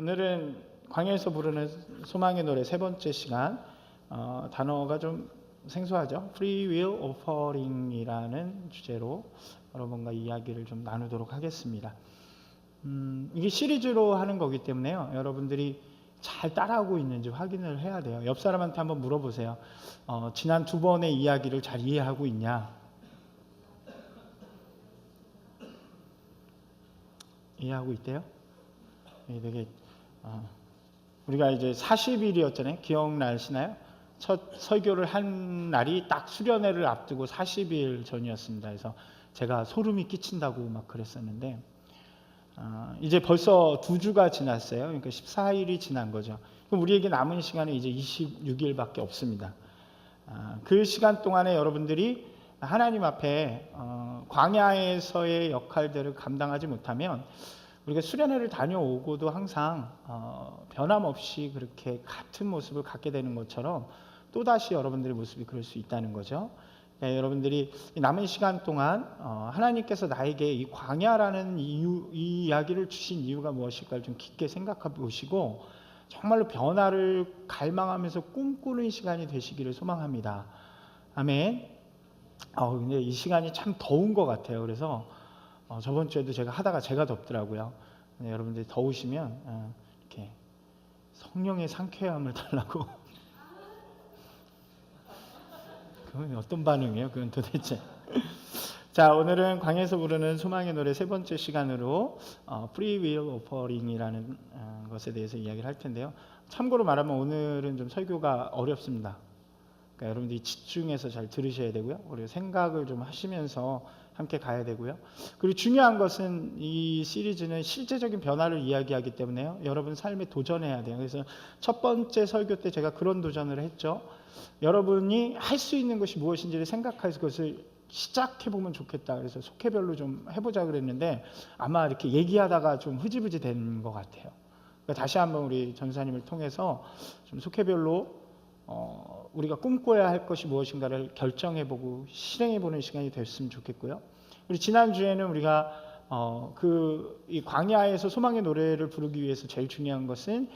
오늘은 광야에서 부르는 소망의 노래 세 번째 시간. 단어가 좀 생소하죠. Free Will Offering이라는 주제로 여러분과 이야기를 좀 나누도록 하겠습니다. 이게 시리즈로 하는 거기 때문에요. 여러분들이 잘 따라하고 있는지 확인을 해야 돼요. 옆 사람한테 한번 물어보세요. 지난 두 번의 이야기를 잘 이해하고 있냐? 이해하고 있대요? 되게 우리가 이제 40일이었잖아요. 기억나시나요? 첫 설교를 한 날이 딱 수련회를 앞두고 40일 전이었습니다. 그래서 제가 소름이 끼친다고 막 그랬었는데 이제 벌써 2주가 지났어요. 그러니까 14일이 지난 거죠. 그럼 우리에게 남은 시간은 이제 26일밖에 없습니다. 그 시간 동안에 여러분들이 하나님 앞에 광야에서의 역할들을 감당하지 못하면 우리가 수련회를 다녀오고도 항상 변함없이 그렇게 같은 모습을 갖게 되는 것처럼 또다시 여러분들의 모습이 그럴 수 있다는 거죠. 여러분들이 남은 시간 동안 하나님께서 나에게 이 광야라는 이 이야기를 주신 이유가 무엇일까를 좀 깊게 생각해 보시고 정말로 변화를 갈망하면서 꿈꾸는 시간이 되시기를 소망합니다. 아멘. 근데 이 시간이 참 더운 것 같아요. 그래서 저번 주에도 제가 하다가 제가 덥더라고요. 여러분들이 더우시면 이렇게 성령의 상쾌함을 달라고. 그건 어떤 반응이에요? 그건 도대체. 자, 오늘은 광야에서 부르는 소망의 노래 세 번째 시간으로 Free Will Offering이라는 것에 대해서 이야기를 할 텐데요. 참고로 말하면 오늘은 좀 설교가 어렵습니다. 그러니까 여러분들이 집중해서 잘 들으셔야 되고요. 그리고 생각을 좀 하시면서 함께 가야 되고요. 그리고 중요한 것은 이 시리즈는 실제적인 변화를 이야기하기 때문에요. 여러분 삶에 도전해야 돼요. 그래서 첫 번째 설교 때 제가 그런 도전을 했죠. 여러분이 할 수 있는 것이 무엇인지를 생각해서 그것을 시작해보면 좋겠다. 그래서 속해별로 좀 해보자 그랬는데 아마 이렇게 얘기하다가 좀 흐지부지 된 것 같아요. 그러니까 다시 한번 우리 전사님을 통해서 좀 속해별로 우리가 꿈꿔야 할 것이 무엇인가를 결정해보고 실행해보는 시간이 됐으면 좋겠고요. 그리고 지난주에는 우리가 이 광야에서 소망의 노래를 부르기 위해서 제일 중요한 것은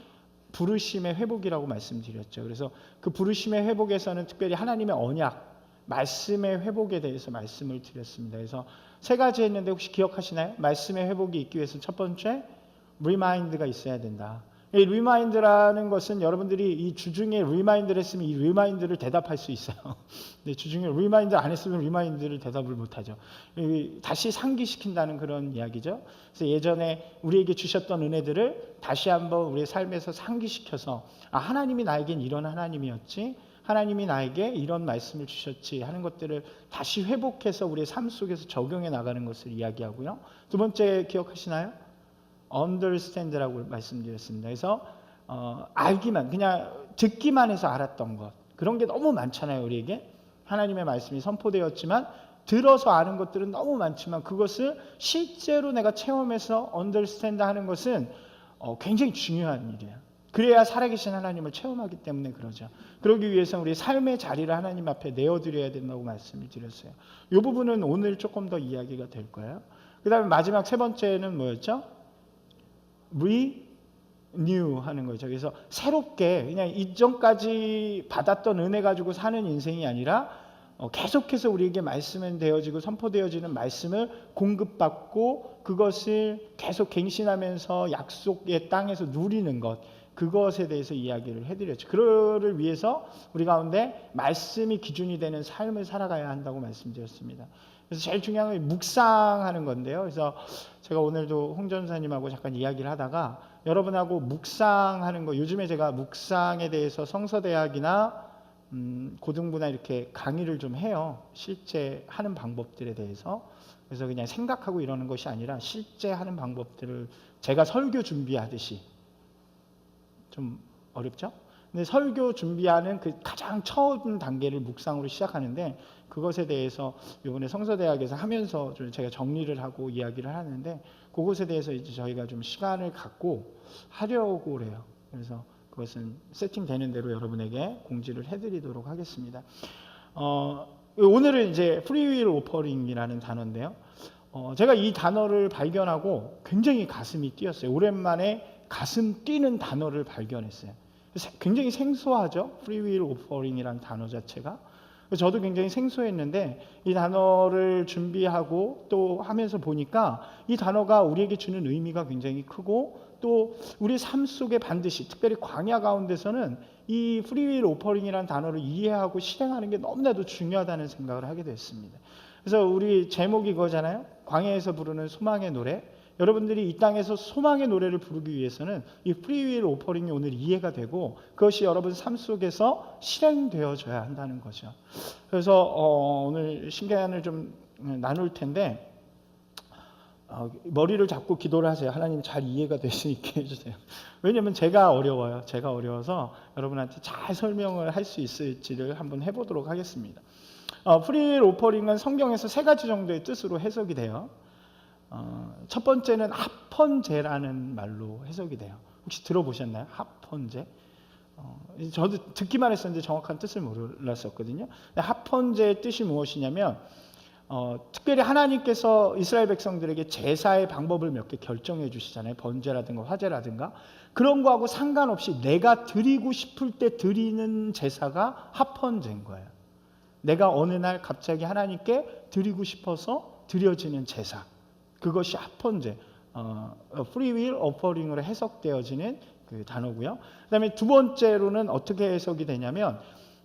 부르심의 회복이라고 말씀드렸죠. 그래서 그 부르심의 회복에서는 특별히 하나님의 언약, 말씀의 회복에 대해서 말씀을 드렸습니다. 그래서 3가지 했는데 혹시 기억하시나요? 말씀의 회복이 있기 위해서 첫 번째, 리마인드가 있어야 된다. 이 리마인드라는 것은 여러분들이 이 주중에 리마인드를 했으면 이 리마인드를 대답할 수 있어요. 근데 주중에 리마인드 안 했으면 리마인드를 대답을 못하죠. 다시 상기시킨다는 그런 이야기죠. 그래서 예전에 우리에게 주셨던 은혜들을 다시 한번 우리의 삶에서 상기시켜서 하나님이 나에겐 이런 하나님이었지, 하나님이 나에게 이런 말씀을 주셨지 하는 것들을 다시 회복해서 우리의 삶 속에서 적용해 나가는 것을 이야기하고요. 두 번째 기억하시나요? understand라고 말씀드렸습니다. 그래서 알기만, 그냥 듣기만 해서 알았던 것, 그런 게 너무 많잖아요. 우리에게 하나님의 말씀이 선포되었지만 들어서 아는 것들은 너무 많지만 그것을 실제로 내가 체험해서 understand 하는 것은 굉장히 중요한 일이에요. 그래야 살아계신 하나님을 체험하기 때문에 그러죠. 그러기 위해서 우리 삶의 자리를 하나님 앞에 내어드려야 된다고 말씀을 드렸어요. 이 부분은 오늘 조금 더 이야기가 될 거예요. 그 다음에 마지막 세 번째는 뭐였죠? renew 하는 거죠. 그래서 새롭게 그냥 이전까지 받았던 은혜 가지고 사는 인생이 아니라 계속해서 우리에게 말씀은 되어지고 선포되어지는 말씀을 공급받고 그것을 계속 갱신하면서 약속의 땅에서 누리는 것, 그것에 대해서 이야기를 해드렸죠. 그거를 위해서 우리 가운데 말씀이 기준이 되는 삶을 살아가야 한다고 말씀드렸습니다. 그래서 제일 중요한 건 묵상하는 건데요. 그래서 제가 오늘도 홍 전사님하고 잠깐 이야기를 하다가 여러분하고 묵상하는 거, 요즘에 제가 묵상에 대해서 성서대학이나 고등부나 이렇게 강의를 좀 해요. 실제 하는 방법들에 대해서. 그래서 그냥 생각하고 이러는 것이 아니라 실제 하는 방법들을 제가 설교 준비하듯이. 좀 어렵죠? 근데 설교 준비하는 그 가장 처음 단계를 묵상으로 시작하는데 그것에 대해서 이번에 성서대학에서 하면서 좀 제가 정리를 하고 이야기를 하는데 그것에 대해서 이제 저희가 좀 시간을 갖고 하려고 그래요. 그래서 그것은 세팅되는 대로 여러분에게 공지를 해드리도록 하겠습니다. 오늘은 이제 Free Will Offering이라는 단어인데요. 제가 이 단어를 발견하고 굉장히 가슴이 뛰었어요. 오랜만에 가슴 뛰는 단어를 발견했어요. 굉장히 생소하죠? Free Will Offering이라는 단어 자체가. 저도 굉장히 생소했는데 이 단어를 준비하고 또 하면서 보니까 이 단어가 우리에게 주는 의미가 굉장히 크고 또 우리 삶 속에 반드시 특별히 광야 가운데서는 이 Free Will Offering이라는 단어를 이해하고 실행하는 게 너무나도 중요하다는 생각을 하게 됐습니다. 그래서 우리 제목이 이거잖아요. 광야에서 부르는 소망의 노래. 여러분들이 이 땅에서 소망의 노래를 부르기 위해서는 이 Free Will Offering이 오늘 이해가 되고 그것이 여러분 삶 속에서 실행되어져야 한다는 거죠. 그래서 오늘 신앙을 좀 나눌 텐데 머리를 잡고 기도를 하세요. 하나님 잘 이해가 될 수 있게 해주세요. 왜냐하면 제가 어려워요. 제가 어려워서 여러분한테 잘 설명을 할 수 있을지를 한번 해보도록 하겠습니다. Free Will Offering은 성경에서 세 가지 정도의 뜻으로 해석이 돼요. 첫 번째는 합헌제라는 말로 해석이 돼요. 혹시 들어보셨나요? 합헌제? 저도 듣기만 했었는데 정확한 뜻을 몰랐었거든요. 합헌제의 뜻이 무엇이냐면 특별히 하나님께서 이스라엘 백성들에게 제사의 방법을 몇 개 결정해 주시잖아요. 번제라든가 화제라든가 그런 거하고 상관없이 내가 드리고 싶을 때 드리는 제사가 합헌제인 거예요. 내가 어느 날 갑자기 하나님께 드리고 싶어서 드려지는 제사, 그것이 합헌제, Free Will Offering으로 해석되어지는 그 단어고요. 그 다음에 두 번째로는 어떻게 해석이 되냐면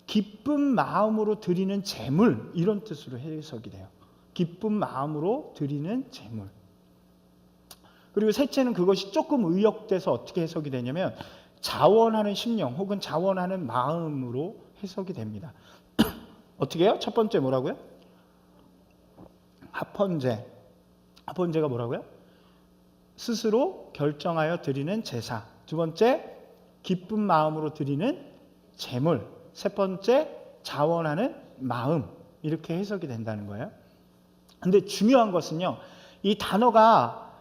기쁜 마음으로 드리는 제물, 이런 뜻으로 해석이 돼요. 기쁜 마음으로 드리는 제물. 그리고 셋째는 그것이 조금 의역돼서 어떻게 해석이 되냐면 자원하는 심령 혹은 자원하는 마음으로 해석이 됩니다. 어떻게 해요? 첫 번째 뭐라고요? 합헌제. 합헌제가 뭐라고요? 스스로 결정하여 드리는 제사. 두 번째, 기쁜 마음으로 드리는 제물. 세 번째, 자원하는 마음. 이렇게 해석이 된다는 거예요. 근데 중요한 것은요, 이 단어가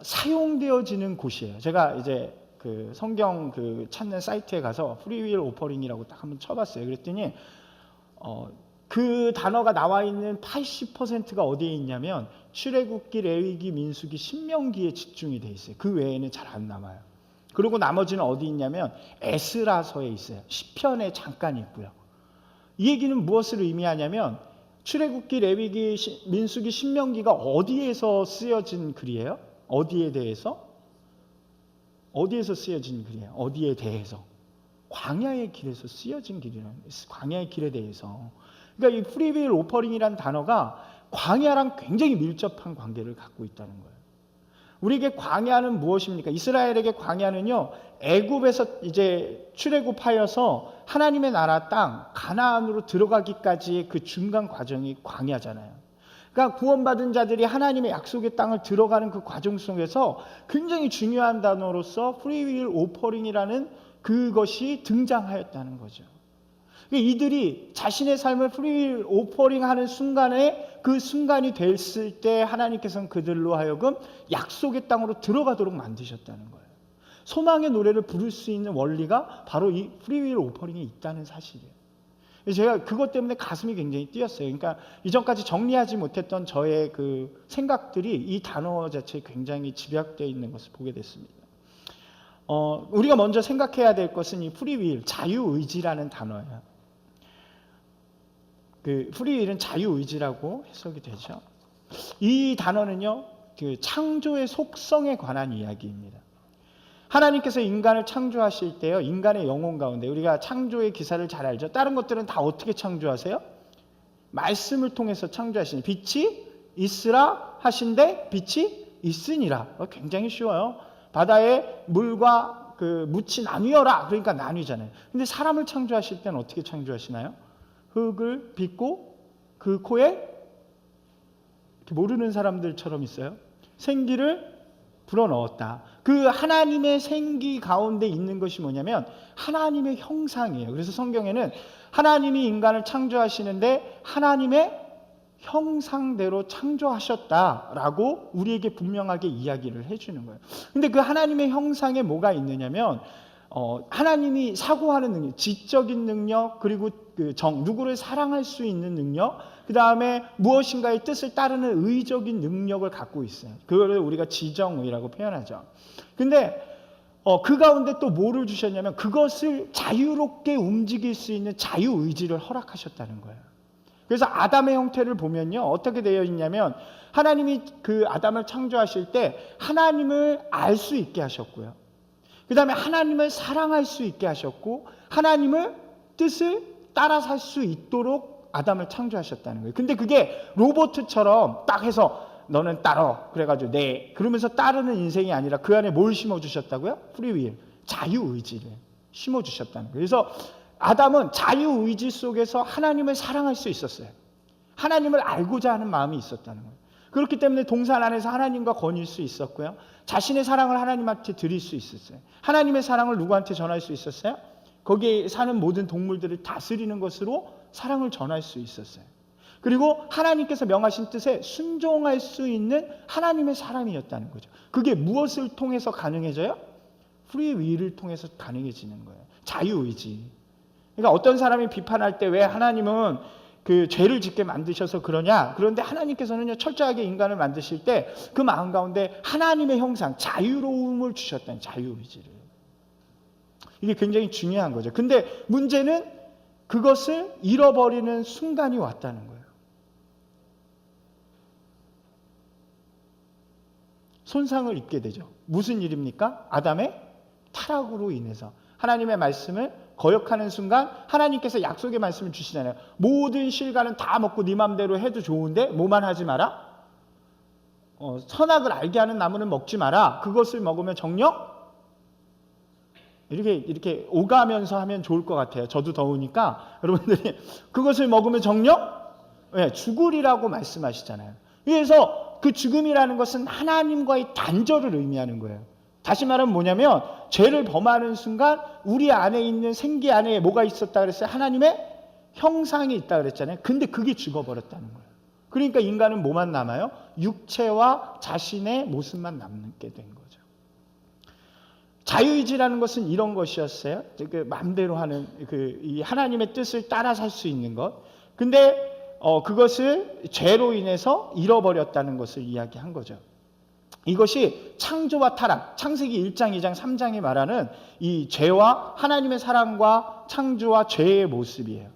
사용되어지는 곳이에요. 제가 이제 그 성경 그 찾는 사이트에 가서 Free Will Offering이라고 딱 한번 쳐봤어요. 그랬더니 그 단어가 나와 있는 80%가 어디에 있냐면 출애굽기, 레위기, 민수기, 신명기에 집중이 돼 있어요. 그 외에는 잘 안 남아요. 그리고 나머지는 어디 있냐면 에스라서에 있어요. 시편에 잠깐 있고요. 이 얘기는 무엇을 의미하냐면 출애굽기, 레위기, 민수기, 신명기가 어디에서 쓰여진 글이에요? 어디에 대해서? 어디에서 쓰여진 글이에요? 어디에 대해서? 광야의 길에서 쓰여진 길이라는 거예요. 광야의 길에 대해서. 그러니까 이 Free Will Offering이라는 단어가 광야랑 굉장히 밀접한 관계를 갖고 있다는 거예요. 우리에게 광야는 무엇입니까? 이스라엘에게 광야는요, 애굽에서 이제 출애굽하여서 하나님의 나라 땅 가나안으로 들어가기까지의 그 중간 과정이 광야잖아요. 그러니까 구원받은 자들이 하나님의 약속의 땅을 들어가는 그 과정 속에서 굉장히 중요한 단어로서 Free Will Offering이라는 그것이 등장하였다는 거죠. 이들이 자신의 삶을 Free Will Offering 하는 순간에 그 순간이 됐을 때 하나님께서는 그들로 하여금 약속의 땅으로 들어가도록 만드셨다는 거예요. 소망의 노래를 부를 수 있는 원리가 바로 이 Free Will Offering에 있다는 사실이에요. 제가 그것 때문에 가슴이 굉장히 뛰었어요. 그러니까 이전까지 정리하지 못했던 저의 그 생각들이 이 단어 자체에 굉장히 집약되어 있는 것을 보게 됐습니다. 우리가 먼저 생각해야 될 것은 이 Free Will, 자유의지라는 단어예요. 그 Free Will은 자유의지라고 해석이 되죠. 이 단어는요, 그 창조의 속성에 관한 이야기입니다. 하나님께서 인간을 창조하실 때요, 인간의 영혼 가운데 우리가 창조의 기사를 잘 알죠. 다른 것들은 다 어떻게 창조하세요? 말씀을 통해서 창조하시니 빛이 있으라 하신데 빛이 있으니라. 굉장히 쉬워요. 바다에 물과 그 묻이 나뉘어라. 그러니까 나뉘잖아요. 근데 사람을 창조하실 때는 어떻게 창조하시나요? 흙을 빚고 그 코에 모르는 사람들처럼 있어요. 생기를 불어넣었다. 그 하나님의 생기 가운데 있는 것이 뭐냐면 하나님의 형상이에요. 그래서 성경에는 하나님이 인간을 창조하시는데 하나님의 형상대로 창조하셨다라고 우리에게 분명하게 이야기를 해주는 거예요. 근데 그 하나님의 형상에 뭐가 있느냐면 하나님이 사고하는 능력, 지적인 능력, 그리고 그 누구를 사랑할 수 있는 능력, 그 다음에 무엇인가의 뜻을 따르는 의적인 능력을 갖고 있어요. 그걸 우리가 지정의라고 표현하죠. 근데 그 가운데 또 뭐를 주셨냐면 그것을 자유롭게 움직일 수 있는 자유의지를 허락하셨다는 거예요. 그래서 아담의 형태를 보면요, 어떻게 되어 있냐면 하나님이 그 아담을 창조하실 때 하나님을 알 수 있게 하셨고요, 그 다음에 하나님을 사랑할 수 있게 하셨고, 하나님을 뜻을 따라 살 수 있도록 아담을 창조하셨다는 거예요. 근데 그게 로봇처럼 딱 해서 너는 따라 그래가지고 그러면서 따르는 인생이 아니라 그 안에 뭘 심어주셨다고요? 프리윌, 자유의지를 심어주셨다는 거예요. 그래서 아담은 자유의지 속에서 하나님을 사랑할 수 있었어요. 하나님을 알고자 하는 마음이 있었다는 거예요. 그렇기 때문에 동산 안에서 하나님과 거닐 수 있었고요, 자신의 사랑을 하나님한테 드릴 수 있었어요. 하나님의 사랑을 누구한테 전할 수 있었어요? 거기에 사는 모든 동물들을 다스리는 것으로 사랑을 전할 수 있었어요. 그리고 하나님께서 명하신 뜻에 순종할 수 있는 하나님의 사람이었다는 거죠. 그게 무엇을 통해서 가능해져요? 프리윌을 통해서 가능해지는 거예요. 자유의지. 그러니까 어떤 사람이 비판할 때 왜 하나님은 그 죄를 짓게 만드셔서 그러냐? 그런데 하나님께서는요, 철저하게 인간을 만드실 때 그 마음 가운데 하나님의 형상, 자유로움을 주셨다는, 자유의지를. 이게 굉장히 중요한 거죠. 근데 문제는 그것을 잃어버리는 순간이 왔다는 거예요. 손상을 입게 되죠. 무슨 일입니까? 아담의 타락으로 인해서 하나님의 말씀을 거역하는 순간 하나님께서 약속의 말씀을 주시잖아요. 모든 실과는 다 먹고 네 맘대로 해도 좋은데 뭐만 하지 마라? 선악을 알게 하는 나무는 먹지 마라. 그것을 먹으면 정령? 이렇게 오가면서 하면 좋을 것 같아요. 저도 더우니까 여러분들이 그것을 먹으면 정령? 네, 죽으리라고 말씀하시잖아요. 그래서 그 죽음이라는 것은 하나님과의 단절을 의미하는 거예요. 다시 말하면 뭐냐면 죄를 범하는 순간 우리 안에 있는 생기 안에 뭐가 있었다 그랬어요? 하나님의 형상이 있다 그랬잖아요. 근데 그게 죽어버렸다는 거예요. 그러니까 인간은 뭐만 남아요? 육체와 자신의 모습만 남게 된 거죠. 자유의지라는 것은 이런 것이었어요. 그 마음대로 하는 이 하나님의 뜻을 따라 살 수 있는 것. 근데 그것을 죄로 인해서 잃어버렸다는 것을 이야기한 거죠. 이것이 창조와 타락, 창세기 1장, 2장, 3장이 말하는 이 죄와 하나님의 사랑과 창조와 죄의 모습이에요.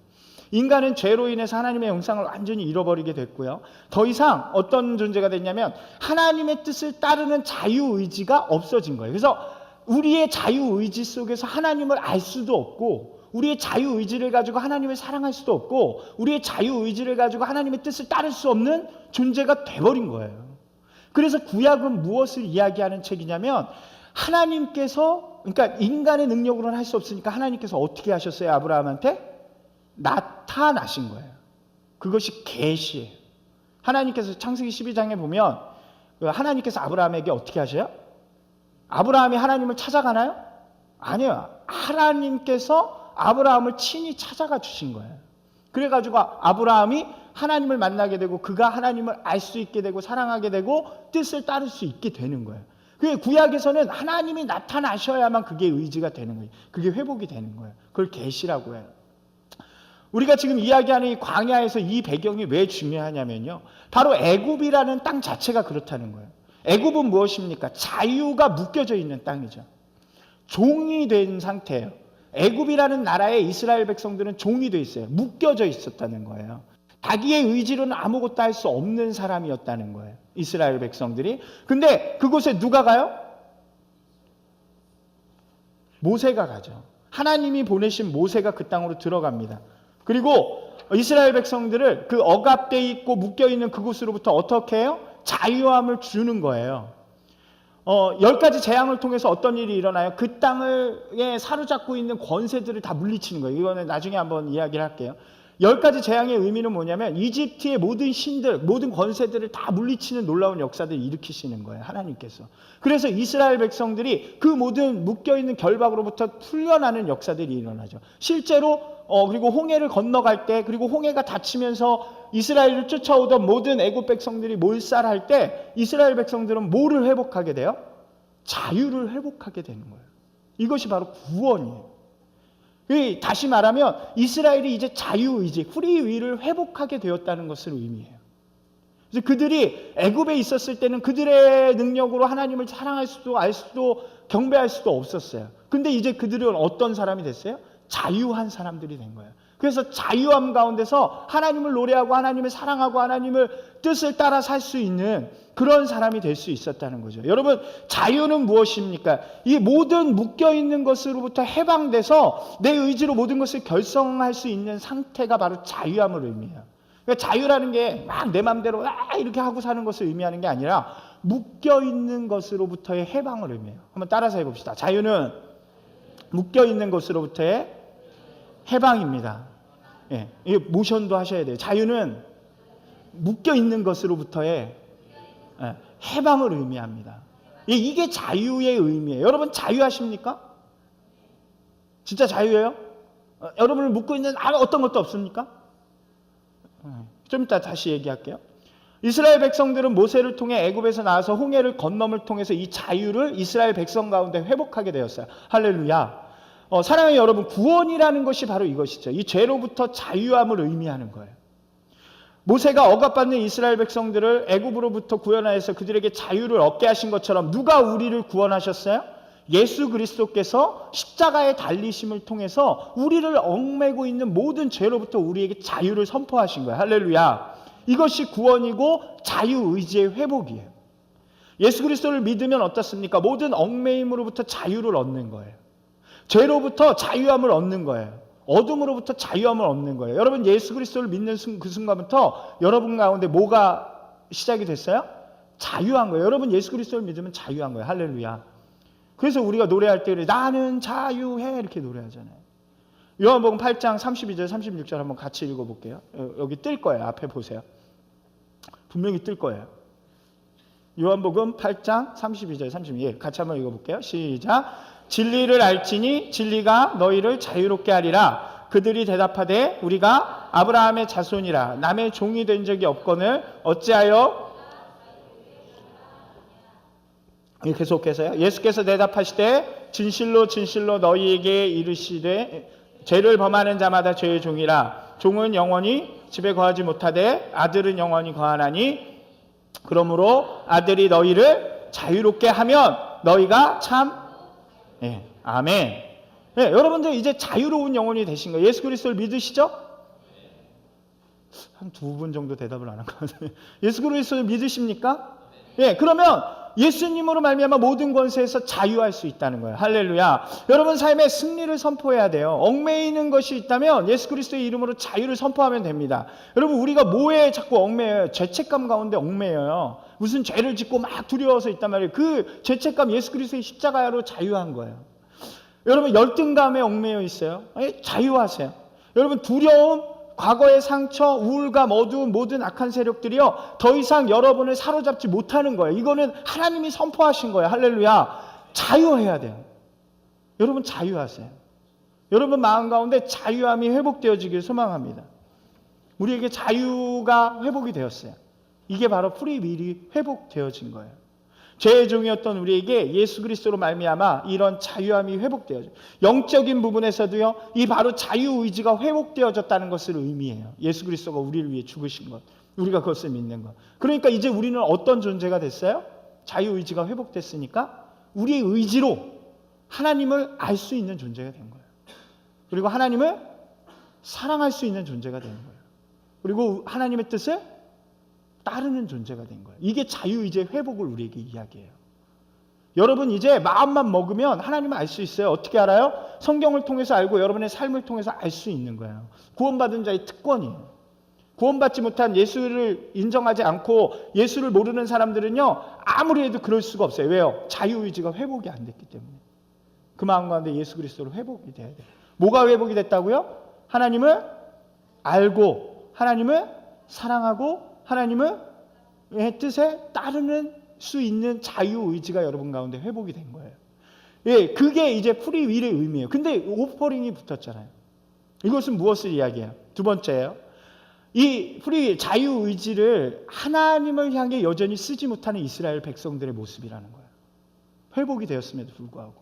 인간은 죄로 인해서 하나님의 형상을 완전히 잃어버리게 됐고요. 더 이상 어떤 존재가 됐냐면 하나님의 뜻을 따르는 자유의지가 없어진 거예요. 그래서 우리의 자유의지 속에서 하나님을 알 수도 없고, 우리의 자유의지를 가지고 하나님을 사랑할 수도 없고, 우리의 자유의지를 가지고 하나님의 뜻을 따를 수 없는 존재가 돼버린 거예요. 그래서 구약은 무엇을 이야기하는 책이냐면 하나님께서, 그러니까 인간의 능력으로는 할 수 없으니까 하나님께서 어떻게 하셨어요? 아브라함한테 나타나신 거예요. 그것이 계시예요. 하나님께서 창세기 12장에 보면 하나님께서 아브라함에게 어떻게 하셔요? 아브라함이 하나님을 찾아가나요? 아니요. 하나님께서 아브라함을 친히 찾아가 주신 거예요. 그래가지고 아브라함이 하나님을 만나게 되고 그가 하나님을 알 수 있게 되고 사랑하게 되고 뜻을 따를 수 있게 되는 거예요. 그 구약에서는 하나님이 나타나셔야만 그게 의지가 되는 거예요. 그게 회복이 되는 거예요. 그걸 계시라고 해요. 우리가 지금 이야기하는 이 광야에서 이 배경이 왜 중요하냐면요, 바로 애굽이라는 땅 자체가 그렇다는 거예요. 애굽은 무엇입니까? 자유가 묶여져 있는 땅이죠. 종이 된 상태예요. 애굽이라는 나라에 이스라엘 백성들은 종이 돼 있어요. 묶여져 있었다는 거예요. 자기의 의지로는 아무것도 할 수 없는 사람이었다는 거예요, 이스라엘 백성들이. 근데 그곳에 누가 가요? 모세가 가죠. 하나님이 보내신 모세가 그 땅으로 들어갑니다. 그리고 이스라엘 백성들을 그 억압되어 있고 묶여있는 그곳으로부터 어떻게 해요? 자유함을 주는 거예요. 10가지 재앙을 통해서 어떤 일이 일어나요? 그 땅을 사로잡고 있는 권세들을 다 물리치는 거예요. 이거는 나중에 한번 이야기를 할게요. 10가지 재앙의 의미는 뭐냐면 이집트의 모든 신들, 모든 권세들을 다 물리치는 놀라운 역사들을 일으키시는 거예요, 하나님께서. 그래서 이스라엘 백성들이 그 모든 묶여있는 결박으로부터 풀려나는 역사들이 일어나죠. 실제로 그리고 홍해를 건너갈 때, 그리고 홍해가 닫히면서 이스라엘을 쫓아오던 모든 애굽 백성들이 몰살할 때 이스라엘 백성들은 뭐를 회복하게 돼요? 자유를 회복하게 되는 거예요. 이것이 바로 구원이에요. 다시 말하면 이스라엘이 이제 자유의지, 프리윌을 회복하게 되었다는 것을 의미해요. 그래서 그들이 애굽에 있었을 때는 그들의 능력으로 하나님을 사랑할 수도 알 수도 경배할 수도 없었어요. 근데 이제 그들은 어떤 사람이 됐어요? 자유한 사람들이 된 거예요. 그래서 자유함 가운데서 하나님을 노래하고 하나님을 사랑하고 하나님을 뜻을 따라 살 수 있는 그런 사람이 될 수 있었다는 거죠. 여러분, 자유는 무엇입니까? 이 모든 묶여있는 것으로부터 해방돼서 내 의지로 모든 것을 결정할 수 있는 상태가 바로 자유함을 의미해요. 그러니까 자유라는 게 막 내 맘대로 이렇게 하고 사는 것을 의미하는 게 아니라 묶여있는 것으로부터의 해방을 의미해요. 한번 따라서 해봅시다. 자유는 묶여있는 것으로부터의 해방입니다. 예, 이 모션도 하셔야 돼요. 자유는 묶여있는 것으로부터의 해방을 의미합니다. 이게 자유의 의미예요. 여러분 자유하십니까? 진짜 자유예요? 여러분을 묶고 있는 어떤 것도 없습니까? 좀 이따 다시 얘기할게요. 이스라엘 백성들은 모세를 통해 애굽에서 나와서 홍해를 건너을 통해서 이 자유를 이스라엘 백성 가운데 회복하게 되었어요. 할렐루야. 사랑하는 여러분, 구원이라는 것이 바로 이것이죠. 이 죄로부터 자유함을 의미하는 거예요. 모세가 억압받는 이스라엘 백성들을 애굽으로부터 구원하여서 그들에게 자유를 얻게 하신 것처럼 누가 우리를 구원하셨어요? 예수 그리스도께서 십자가의 달리심을 통해서 우리를 얽매고 있는 모든 죄로부터 우리에게 자유를 선포하신 거예요. 할렐루야. 이것이 구원이고 자유의지의 회복이에요. 예수 그리스도를 믿으면 어떻습니까? 모든 얽매임으로부터 자유를 얻는 거예요. 죄로부터 자유함을 얻는 거예요. 어둠으로부터 자유함을 얻는 거예요. 여러분, 예수 그리스도를 믿는 그 순간부터 여러분 가운데 뭐가 시작이 됐어요? 자유한 거예요. 여러분, 예수 그리스도를 믿으면 자유한 거예요. 할렐루야. 그래서 우리가 노래할 때 나는 자유해 이렇게 노래하잖아요. 요한복음 8장 32절 36절 한번 같이 읽어볼게요. 여기 뜰 거예요. 앞에 보세요. 분명히 뜰 거예요. 요한복음 8장 32절 36절 같이 한번 읽어볼게요. 시작. 진리를 알지니 진리가 너희를 자유롭게 하리라. 그들이 대답하되 우리가 아브라함의 자손이라 남의 종이 된 적이 없거늘 어찌하여 계속해서요. 예수께서 대답하시되 진실로 진실로 너희에게 이르시되 죄를 범하는 자마다 죄의 종이라. 종은 영원히 집에 거하지 못하되 아들은 영원히 거하나니 그러므로 아들이 너희를 자유롭게 하면 너희가 참 아멘. 여러분들 이제 자유로운 영혼이 되신 거예요. 예수 그리스도를 믿으시죠? 한 두 분 정도 대답을 안 한 것 같아요. 예수 그리스도를 믿으십니까? 그러면 예수님으로 말미암아 모든 권세에서 자유할 수 있다는 거예요. 할렐루야. 여러분 삶에 승리를 선포해야 돼요. 얽매이는 것이 있다면 예수 그리스도의 이름으로 자유를 선포하면 됩니다. 여러분, 우리가 뭐에 자꾸 얽매여요? 죄책감 가운데 얽매여요. 무슨 죄를 짓고 막 두려워서 있단 말이에요. 그 죄책감 예수 그리스도의 십자가로 자유한 거예요. 여러분, 열등감에 얽매여 있어요. 자유하세요. 여러분, 두려움, 과거의 상처, 우울감, 어두운 모든 악한 세력들이요 더 이상 여러분을 사로잡지 못하는 거예요. 이거는 하나님이 선포하신 거예요. 할렐루야. 자유해야 돼요. 여러분 자유하세요. 여러분 마음 가운데 자유함이 회복되어지길 소망합니다. 우리에게 자유가 회복이 되었어요. 이게 바로 프리윌이 회복되어진 거예요. 죄의 종이었던 우리에게 예수 그리스도로 말미암아 이런 자유함이 회복되어져. 영적인 부분에서도요, 이 바로 자유의지가 회복되어졌다는 것을 의미해요. 예수 그리스도가 우리를 위해 죽으신 것, 우리가 그것을 믿는 것. 그러니까 이제 우리는 어떤 존재가 됐어요? 자유의지가 회복됐으니까 우리의 의지로 하나님을 알 수 있는 존재가 된 거예요. 그리고 하나님을 사랑할 수 있는 존재가 된 거예요. 그리고 하나님의 뜻을 따르는 존재가 된 거예요. 이게 자유의지의 회복을 우리에게 이야기해요. 여러분 이제 마음만 먹으면 하나님을 알 수 있어요. 어떻게 알아요? 성경을 통해서 알고 여러분의 삶을 통해서 알 수 있는 거예요. 구원받은 자의 특권이에요. 구원받지 못한 예수를 인정하지 않고 예수를 모르는 사람들은요, 아무리 해도 그럴 수가 없어요. 왜요? 자유의지가 회복이 안 됐기 때문에. 그 마음 가운데 예수 그리스도로 회복이 돼야 돼요. 뭐가 회복이 됐다고요? 하나님을 알고 하나님을 사랑하고 하나님의 뜻에 따르는 수 있는 자유의지가 여러분 가운데 회복이 된 거예요. 그게 이제 프리윌의 의미예요. 근데 오퍼링이 붙었잖아요. 이것은 무엇을 이야기해요? 두 번째예요. 이 프리윌, 자유의지를 하나님을 향해 여전히 쓰지 못하는 이스라엘 백성들의 모습이라는 거예요. 회복이 되었음에도 불구하고.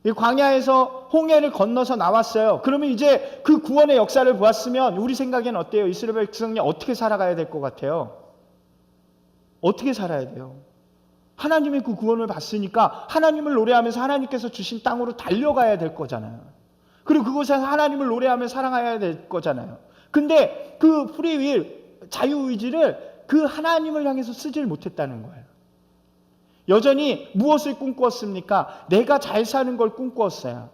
이 광야에서 홍해를 건너서 나왔어요. 그러면 이제 그 구원의 역사를 보았으면 우리 생각에는 어때요? 이스라엘 백성이 어떻게 살아가야 될 것 같아요? 어떻게 살아야 돼요? 하나님의 그 구원을 받으니까 하나님을 노래하면서 하나님께서 주신 땅으로 달려가야 될 거잖아요. 그리고 그곳에서 하나님을 노래하며 살아가야 될 거잖아요. 근데 그 프리윌, 자유의지를 그 하나님을 향해서 쓰질 못했다는 거예요. 여전히 무엇을 꿈꾸었습니까? 내가 잘 사는 걸 꿈꾸었어요.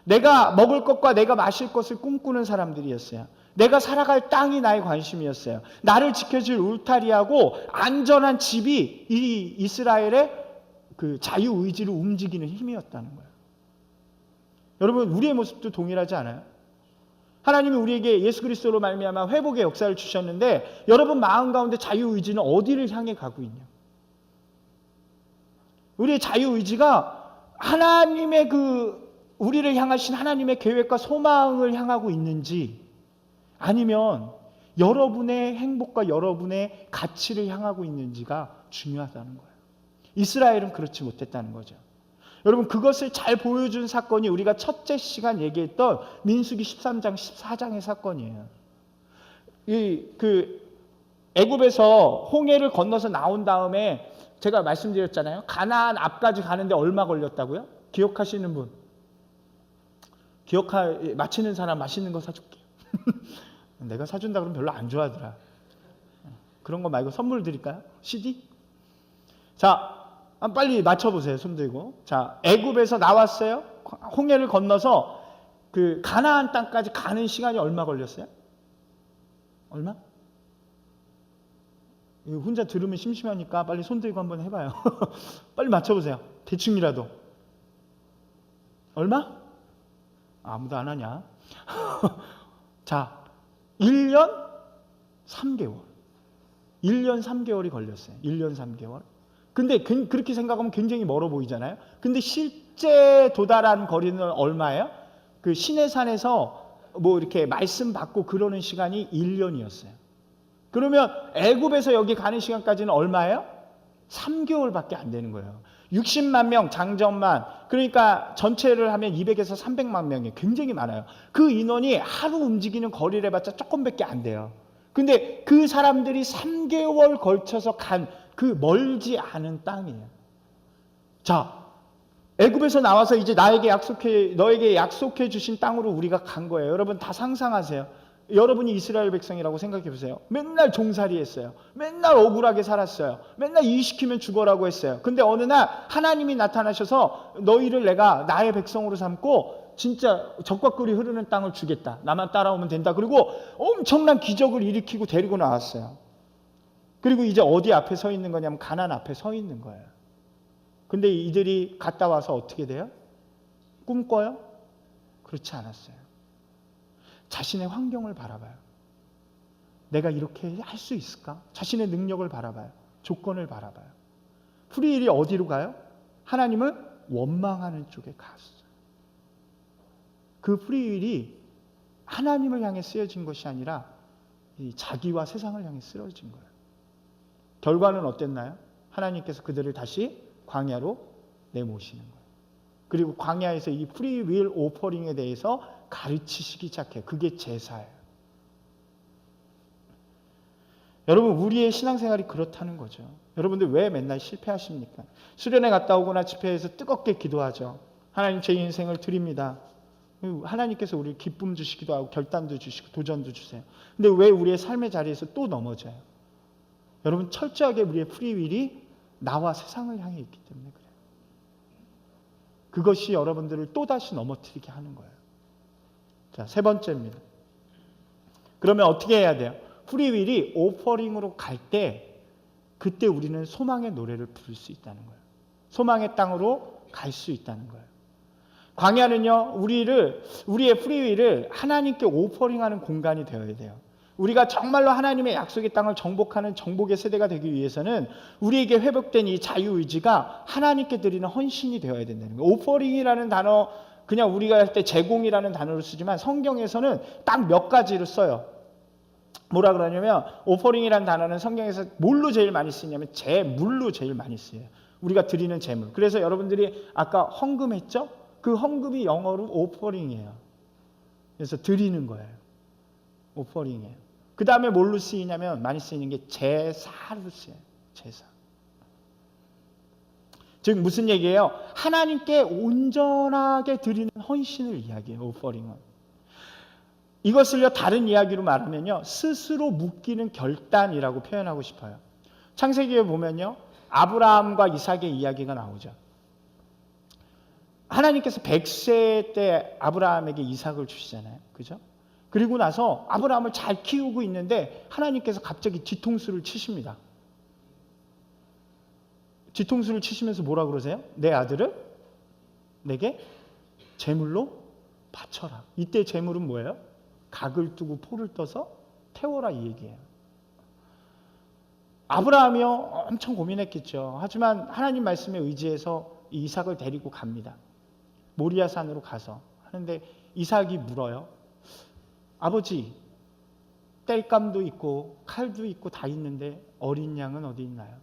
내가 먹을 것과 내가 마실 것을 꿈꾸는 사람들이었어요. 내가 살아갈 땅이 나의 관심이었어요. 나를 지켜줄 울타리하고 안전한 집이 이 이스라엘의 그 자유의지를 움직이는 힘이었다는 거예요. 여러분, 우리의 모습도 동일하지 않아요? 하나님이 우리에게 예수 그리스도로 말미암아 회복의 역사를 주셨는데 여러분 마음 가운데 자유의지는 어디를 향해 가고 있냐? 우리의 자유의지가 하나님의 우리를 향하신 하나님의 계획과 소망을 향하고 있는지 아니면 여러분의 행복과 여러분의 가치를 향하고 있는지가 중요하다는 거예요. 이스라엘은 그렇지 못했다는 거죠. 여러분, 그것을 잘 보여준 사건이 우리가 첫째 시간 얘기했던 민수기 13장 14장의 사건이에요. 애굽에서 홍해를 건너서 나온 다음에 제가 말씀드렸잖아요. 가나안 앞까지 가는데 얼마 걸렸다고요? 기억하시는 분? 맞히는 사람 맛있는 거 사줄게요. 내가 사준다 그러면 별로 안 좋아하더라. 그런 거 말고 선물 드릴까요? CD? 자, 빨리 맞춰보세요. 손 들고. 자, 애굽에서 나왔어요. 홍해를 건너서 그 가나안 땅까지 가는 시간이 얼마 걸렸어요? 얼마? 이거 혼자 들으면 심심하니까 빨리 손 들고 한번 해봐요. 빨리 맞춰보세요. 대충이라도. 얼마? 아무도 안 하냐? 자, 1년 3개월. 1년 3개월이 걸렸어요. 1년 3개월. 근데 그렇게 생각하면 굉장히 멀어 보이잖아요. 근데 실제 도달한 거리는 얼마예요? 그 시내산에서 뭐 이렇게 말씀 받고 그러는 시간이 1년이었어요. 그러면 애굽에서 여기 가는 시간까지는 얼마예요? 3개월밖에 안 되는 거예요. 60만 명 장정만, 그러니까 전체를 하면 200에서 300만 명이 굉장히 많아요. 그 인원이 하루 움직이는 거리를 해봤자 조금밖에 안 돼요. 근데 그 사람들이 3개월 걸쳐서 간 그 멀지 않은 땅이에요. 자, 애굽에서 나와서 이제 너에게 약속해 주신 땅으로 우리가 간 거예요. 여러분 다 상상하세요. 여러분이 이스라엘 백성이라고 생각해 보세요. 맨날 종살이 했어요. 맨날 억울하게 살았어요. 맨날 일 시키면 죽어라고 했어요. 근데 어느 날 하나님이 나타나셔서 너희를 내가 나의 백성으로 삼고 진짜 적과 꿀이 흐르는 땅을 주겠다. 나만 따라오면 된다. 그리고 엄청난 기적을 일으키고 데리고 나왔어요. 그리고 이제 어디 앞에 서 있는 거냐면 가나안 앞에 서 있는 거예요. 근데 이들이 갔다 와서 어떻게 돼요? 꿈꿔요? 그렇지 않았어요. 자신의 환경을 바라봐요. 내가 이렇게 할 수 있을까? 자신의 능력을 바라봐요. 조건을 바라봐요. 프리윌이 어디로 가요? 하나님을 원망하는 쪽에 갔어요. 그 프리윌이 하나님을 향해 쓰여진 것이 아니라 자기와 세상을 향해 쓰여진 거예요. 결과는 어땠나요? 하나님께서 그들을 다시 광야로 내모시는 거예요. 그리고 광야에서 이 프리윌 오퍼링에 대해서 가르치시기 시작해요. 그게 제사예요. 여러분, 우리의 신앙생활이 그렇다는 거죠. 여러분들 왜 맨날 실패하십니까? 수련회 갔다 오거나 집회에서 뜨겁게 기도하죠. 하나님, 제 인생을 드립니다. 하나님께서 우리 기쁨 주시기도 하고 결단도 주시고 도전도 주세요. 근데 왜 우리의 삶의 자리에서 또 넘어져요? 여러분, 철저하게 우리의 프리윌이 나와 세상을 향해 있기 때문에 그래요. 그것이 여러분들을 또다시 넘어뜨리게 하는 거예요. 자, 세 번째입니다. 그러면 어떻게 해야 돼요? 프리윌이 오퍼링으로 갈 때 그때 우리는 소망의 노래를 부를 수 있다는 거예요. 소망의 땅으로 갈 수 있다는 거예요. 광야는요, 우리의 프리윌을 하나님께 오퍼링하는 공간이 되어야 돼요. 우리가 정말로 하나님의 약속의 땅을 정복하는 정복의 세대가 되기 위해서는 우리에게 회복된 이 자유의지가 하나님께 드리는 헌신이 되어야 된다는 거예요. 오퍼링이라는 단어, 그냥 우리가 할 때 제공이라는 단어를 쓰지만 성경에서는 딱 몇 가지를 써요. 뭐라 그러냐면 오퍼링이라는 단어는 성경에서 뭘로 제일 많이 쓰냐면 제물로 제일 많이 쓰여요. 우리가 드리는 제물. 그래서 여러분들이 아까 헌금했죠? 그 헌금이 영어로 오퍼링이에요. 그래서 드리는 거예요. 오퍼링이에요. 그 다음에 뭘로 쓰이냐면 많이 쓰이는 게 제사로 쓰여요. 제사. 즉 무슨 얘기예요? 하나님께 온전하게 드리는 헌신을 이야기해요. 오퍼링은. 이것을요 다른 이야기로 말하면요 스스로 묶이는 결단이라고 표현하고 싶어요. 창세기에 보면요 아브라함과 이삭의 이야기가 나오죠. 하나님께서 100세 때 아브라함에게 이삭을 주시잖아요. 그죠? 그리고 나서 아브라함을 잘 키우고 있는데 하나님께서 갑자기 뒤통수를 치십니다. 뒤통수를 치시면서 뭐라 그러세요? 내 아들을 내게 제물로 바쳐라. 이때 제물은 뭐예요? 각을 두고 포를 떠서 태워라 이 얘기예요. 아브라함이요 엄청 고민했겠죠. 하지만 하나님 말씀에 의지해서 이삭을 데리고 갑니다. 모리아 산으로 가서 하는데 이삭이 물어요. 아버지, 땔감도 있고 칼도 있고 다 있는데 어린 양은 어디 있나요?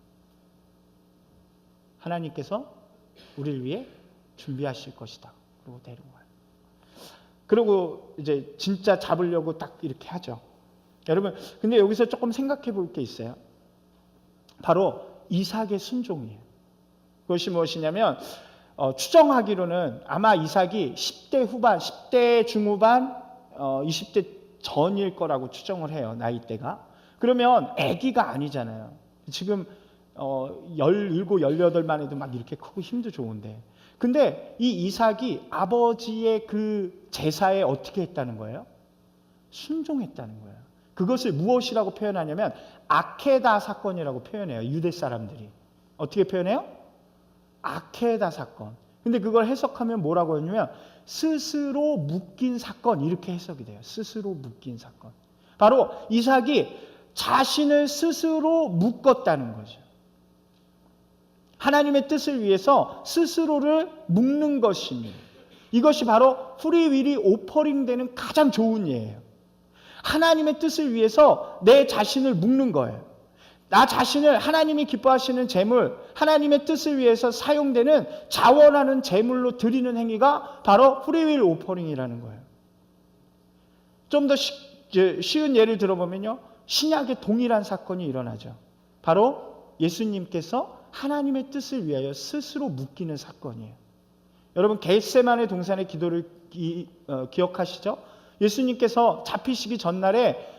하나님께서 우리를 위해 준비하실 것이다. 그리고 데려와요. 그리고 이제 진짜 잡으려고 딱 이렇게 하죠. 여러분, 근데 여기서 조금 생각해 볼 게 있어요. 바로 이삭의 순종이에요. 그것이 무엇이냐면 추정하기로는 아마 이삭이 10대 후반, 10대 중후반, 20대 전일 거라고 추정을 해요. 나이대가. 그러면 아기가 아니잖아요. 지금 17, 18만 해도 막 이렇게 크고 힘도 좋은데. 근데 이 이삭이 아버지의 그 제사에 어떻게 했다는 거예요? 순종했다는 거예요. 그것을 무엇이라고 표현하냐면 아케다 사건이라고 표현해요. 유대 사람들이. 어떻게 표현해요? 아케다 사건. 근데 그걸 해석하면 뭐라고 하냐면 스스로 묶인 사건 이렇게 해석이 돼요. 스스로 묶인 사건. 바로 이삭이 자신을 스스로 묶었다는 거죠. 하나님의 뜻을 위해서 스스로를 묶는 것입니다. 이것이 바로 프리윌이 오퍼링 되는 가장 좋은 예예요. 하나님의 뜻을 위해서 내 자신을 묶는 거예요. 나 자신을 하나님이 기뻐하시는 제물, 하나님의 뜻을 위해서 사용되는 자원하는 제물로 드리는 행위가 바로 프리윌 오퍼링이라는 거예요. 좀 더 쉬운 예를 들어보면요. 신약에 동일한 사건이 일어나죠. 바로 예수님께서 하나님의 뜻을 위하여 스스로 묶이는 사건이에요. 여러분 겟세마네 동산의 기도를 기억하시죠? 예수님께서 잡히시기 전날에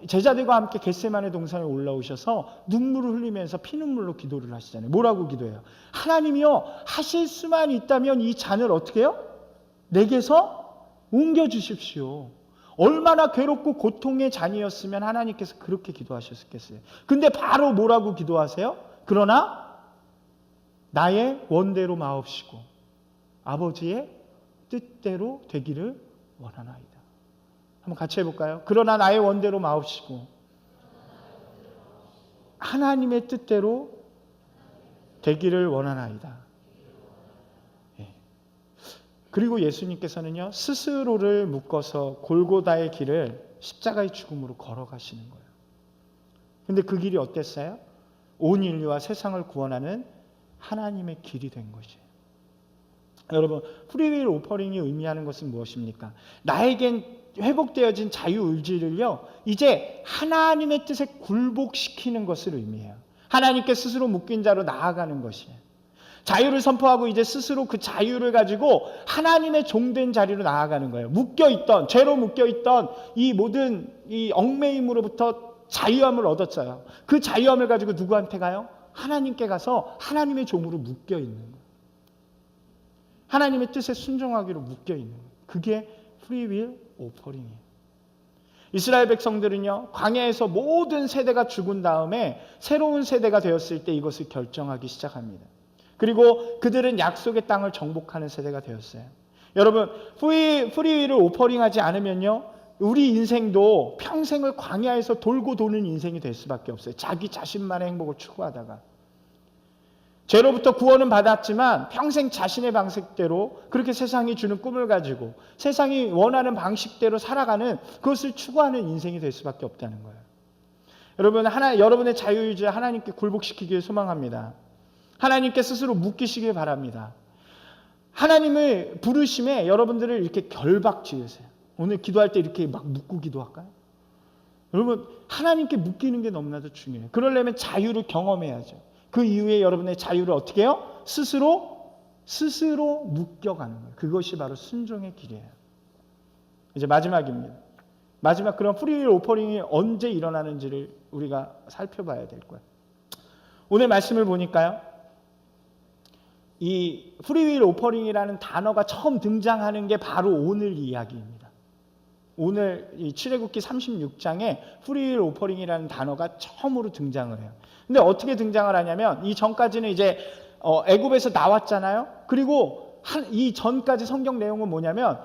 제자들과 함께 겟세마네 동산에 올라오셔서 눈물을 흘리면서 피눈물로 기도를 하시잖아요. 뭐라고 기도해요? 하나님이요 하실 수만 있다면 이 잔을 어떻게 해요? 내게서 옮겨주십시오. 얼마나 괴롭고 고통의 잔이었으면 하나님께서 그렇게 기도하셨겠어요. 근데 바로 뭐라고 기도하세요? 그러나 나의 원대로 마옵시고 아버지의 뜻대로 되기를 원하나이다. 한번 같이 해볼까요? 그러나 나의 원대로 마옵시고 하나님의 뜻대로 되기를 원하나이다. 예. 그리고 예수님께서는요 스스로를 묶어서 골고다의 길을 십자가의 죽음으로 걸어가시는 거예요. 근데 그 길이 어땠어요? 온 인류와 세상을 구원하는 하나님의 길이 된 것이에요. 여러분 프리윌 오퍼링이 의미하는 것은 무엇입니까? 나에겐 회복되어진 자유의지를요 이제 하나님의 뜻에 굴복시키는 것을 의미해요. 하나님께 스스로 묶인 자로 나아가는 것이에요. 자유를 선포하고 이제 스스로 그 자유를 가지고 하나님의 종된 자리로 나아가는 거예요. 묶여있던 죄로 묶여있던 이 모든 이 얽매임으로부터 자유함을 얻었어요. 그 자유함을 가지고 누구한테 가요? 하나님께 가서 하나님의 종으로 묶여있는 거예요. 하나님의 뜻에 순종하기로 묶여있는 거예요. 그게 프리윌 오퍼링이에요. 이스라엘 백성들은요 광야에서 모든 세대가 죽은 다음에 새로운 세대가 되었을 때 이것을 결정하기 시작합니다. 그리고 그들은 약속의 땅을 정복하는 세대가 되었어요. 여러분 프리윌을 오퍼링하지 않으면요 우리 인생도 평생을 광야에서 돌고 도는 인생이 될 수밖에 없어요. 자기 자신만의 행복을 추구하다가 죄로부터 구원은 받았지만 평생 자신의 방식대로 그렇게 세상이 주는 꿈을 가지고 세상이 원하는 방식대로 살아가는 그것을 추구하는 인생이 될 수밖에 없다는 거예요. 여러분 여러분의 자유의지를 하나님께 굴복시키기를 소망합니다. 하나님께 스스로 묶이시길 바랍니다. 하나님을 부르심에 여러분들을 이렇게 결박 지으세요. 오늘 기도할 때 이렇게 막 묶고 기도할까요? 여러분 하나님께 묶이는 게 너무나도 중요해요. 그러려면 자유를 경험해야죠. 그 이후에 여러분의 자유를 어떻게 해요? 스스로 묶여가는 거예요. 그것이 바로 순종의 길이에요. 이제 마지막입니다. 마지막 그런 프리윌 오퍼링이 언제 일어나는지를 우리가 살펴봐야 될 거예요. 오늘 말씀을 보니까요. 이 프리윌 오퍼링이라는 단어가 처음 등장하는 게 바로 오늘 이야기입니다. 오늘 이 출애굽기 36장에 프리윌 오퍼링이라는 단어가 처음으로 등장을 해요. 근데 어떻게 등장을 하냐면 이 전까지는 이제 애굽에서 나왔잖아요. 그리고 이 전까지 성경 내용은 뭐냐면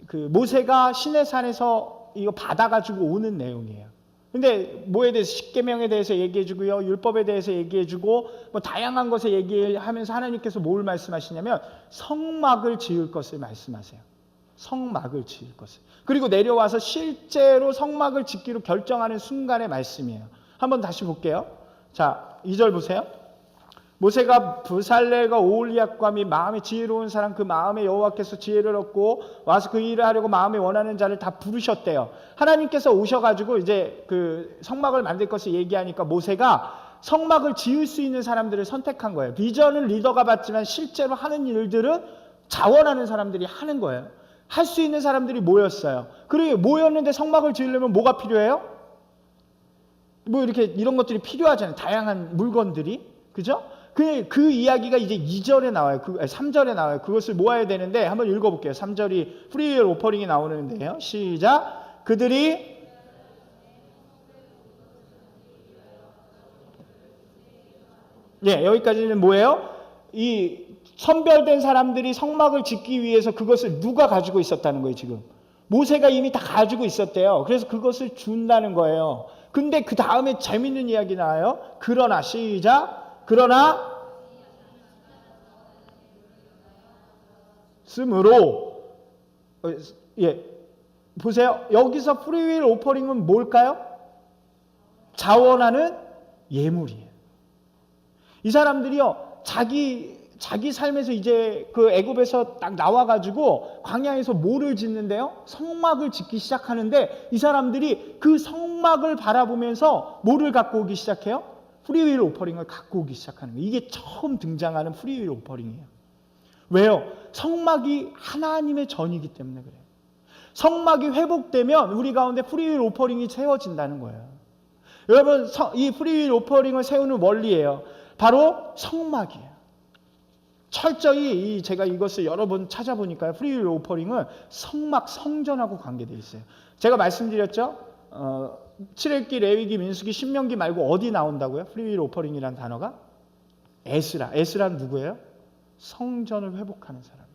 그 모세가 시내산에서 이거 받아가지고 오는 내용이에요. 근데 뭐에 대해서 십계명에 대해서 얘기해주고요, 율법에 대해서 얘기해주고 뭐 다양한 것에 얘기하면서 하나님께서 뭘 말씀하시냐면 성막을 지을 것을 말씀하세요. 성막을 지을 것을. 그리고 내려와서 실제로 성막을 짓기로 결정하는 순간의 말씀이에요. 한번 다시 볼게요. 자, 2절 보세요. 모세가 브살렐과 오홀리압과 및 마음에 지혜로운 사람 그 마음에 여호와께서 지혜를 얻고 와서 그 일을 하려고 마음에 원하는 자를 다 부르셨대요. 하나님께서 오셔가지고 이제 그 성막을 만들 것을 얘기하니까 모세가 성막을 지을 수 있는 사람들을 선택한 거예요. 비전은 리더가 받지만 실제로 하는 일들은 자원하는 사람들이 하는 거예요. 할 수 있는 사람들이 모였어요. 그리고 모였는데 성막을 지으려면 뭐가 필요해요? 뭐 이렇게 이런 것들이 필요하잖아요. 다양한 물건들이. 그죠? 그 이야기가 이제 2절에 나와요. 3절에 나와요. 그것을 모아야 되는데 한번 읽어볼게요. 3절이 프리윌 오퍼링이 나오는데요. 시작. 그들이 여기까지는 뭐예요? 이 선별된 사람들이 성막을 짓기 위해서 그것을 누가 가지고 있었다는 거예요, 지금. 모세가 이미 다 가지고 있었대요. 그래서 그것을 준다는 거예요. 근데 그 다음에 재밌는 이야기 나와요. 그러나, 시작. 그러나, 쓰므로, 보세요. 여기서 프리윌 오퍼링은 뭘까요? 자원하는 예물이에요. 이 사람들이요, 자기 삶에서 이제 그 애굽에서 딱 나와가지고 광야에서 뭐를 짓는데요? 성막을 짓기 시작하는데 이 사람들이 그 성막을 바라보면서 뭐를 갖고 오기 시작해요? 프리윌 오퍼링을 갖고 오기 시작하는 거예요. 이게 처음 등장하는 프리윌 오퍼링이에요. 왜요? 성막이 하나님의 전이기 때문에 그래요. 성막이 회복되면 우리 가운데 프리윌 오퍼링이 세워진다는 거예요. 여러분, 이 프리윌 오퍼링을 세우는 원리예요. 바로 성막이에요. 철저히 제가 이것을 여러 번 찾아보니까요. 프리윌 오퍼링은 성막, 성전하고 관계되어 있어요. 제가 말씀드렸죠. 출애굽기, 레위기, 민수기, 신명기 말고 어디 나온다고요? 프리윌 오퍼링이라는 단어가? 에스라는 누구예요? 성전을 회복하는 사람이에요.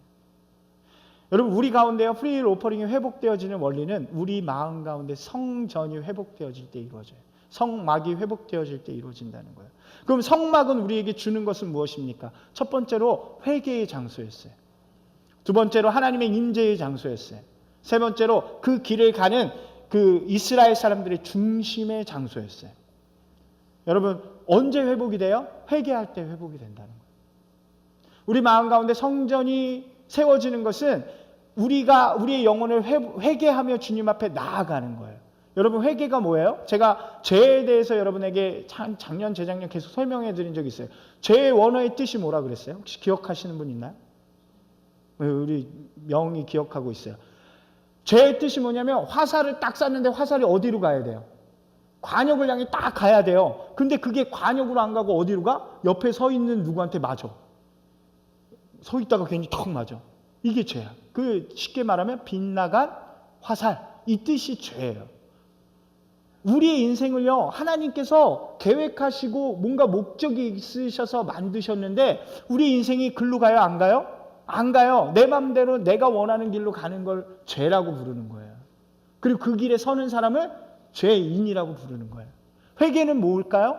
여러분, 우리 가운데요. 프리윌 오퍼링이 회복되어지는 원리는 우리 마음 가운데 성전이 회복되어질 때 이루어져요. 성막이 회복되어질 때 이루어진다는 거예요. 그럼 성막은 우리에게 주는 것은 무엇입니까? 첫 번째로 회개의 장소였어요. 두 번째로 하나님의 임재의 장소였어요. 세 번째로 그 길을 가는 그 이스라엘 사람들의 중심의 장소였어요. 여러분, 언제 회복이 돼요? 회개할 때 회복이 된다는 거예요. 우리 마음 가운데 성전이 세워지는 것은 우리의 영혼을 회개하며 주님 앞에 나아가는 거예요. 여러분, 회개가 뭐예요? 제가 죄에 대해서 여러분에게 작년, 재작년 계속 설명해 드린 적이 있어요. 죄의 원어의 뜻이 뭐라 그랬어요? 혹시 기억하시는 분 있나요? 우리 명이 기억하고 있어요. 죄의 뜻이 뭐냐면 화살을 딱 쐈는데 화살이 어디로 가야 돼요? 관역을 향해 딱 가야 돼요. 근데 그게 관역으로 안 가고 어디로 가? 옆에 서 있는 누구한테 맞아. 서 있다가 괜히 턱 맞아. 이게 죄야. 쉽게 말하면 빗나간 화살. 이 뜻이 죄예요. 우리의 인생을요, 하나님께서 계획하시고 뭔가 목적이 있으셔서 만드셨는데 우리 인생이 글로 가요? 안 가요? 안 가요. 내 맘대로 내가 원하는 길로 가는 걸 죄라고 부르는 거예요. 그리고 그 길에 서는 사람을 죄인이라고 부르는 거예요. 회개는 뭘까요?